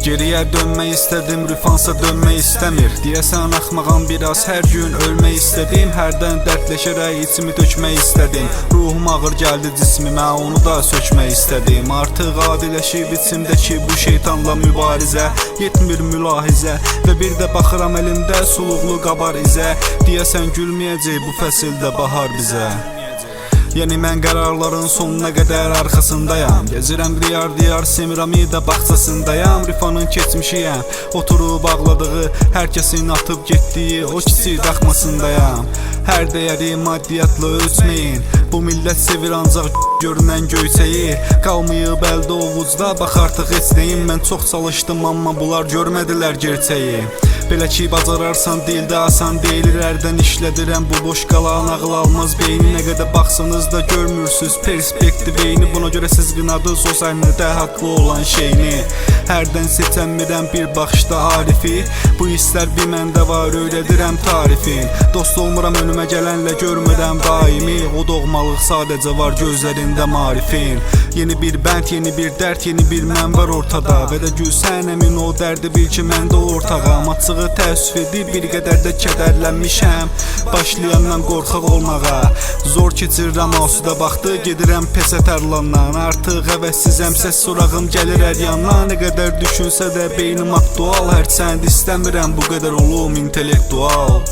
Geriyə dönmək istədim, rüfansa dönmək istəmir. Deyəsən axmağam biraz, hər gün ölmək istədim. Hərdən dərdləşərək içimi tökmək istədim. Ruhum ağır gəldi cismimə, onu da sökmək istədim. Artıq adiləşib içimdəki bu şeytanla mübarizə, yetmir mülahizə və bir də baxıram əlimdə suluqlu qabar izə. Deyəsən gülməyəcək bu fəsildə bahar bizə. Yəni mən qərarların sonuna qədər arxasındayam. Gezirəm diyar Semiramida bağçasındayam. Rifanın keçmişiyəm, oturub ağladığı, hər kəsin atıb getdiyi o kiçik daxmasındayam. Hər dəyəri maddiyyatla ölçməyin, bu millət sevir ancaq görünən göyçəyi. Qalmayıb əldə ovucda, bax artıq heç deyim. Mən çox çalışdım, amma bunlar görmədilər gerçəyi. Belə ki bacararsan dildə asan deyilir. Hərdən işlədirəm bu boş qalan ağıl almaz beyni. Nə qədər baxsanız da görmürsüz perspektivini. Buna görə siz qınadınız o səhnədə haqlı olan şeyini. Hərdən seçəmirəm bir baxışda Arifi. Bu hisslər bir məndə var, öyrədirəm tarifin. Dost olmuram önümə gələnlə, görmürəm daimi. O doğmalıq sadəcə var gözlərində marifin. Yeni bir bənd, yeni bir dərd, yeni bir mən var ortada. Və də gülsən əmin o dərdi bil ki mən də ortağam. Açığı təəssüf edib bir qədər də kədərlənmişəm. Başlayandan qorxaq olmağa zor keçirəm asuda vaxtı. Gedirəm pesə tərlandan, artıq əvəzsizəm. Səs sorağım gəlir hər yandan. Nə qədər düşünsə də beynim aktual. Hərçənd istəmirəm bu qədər olum intellektual.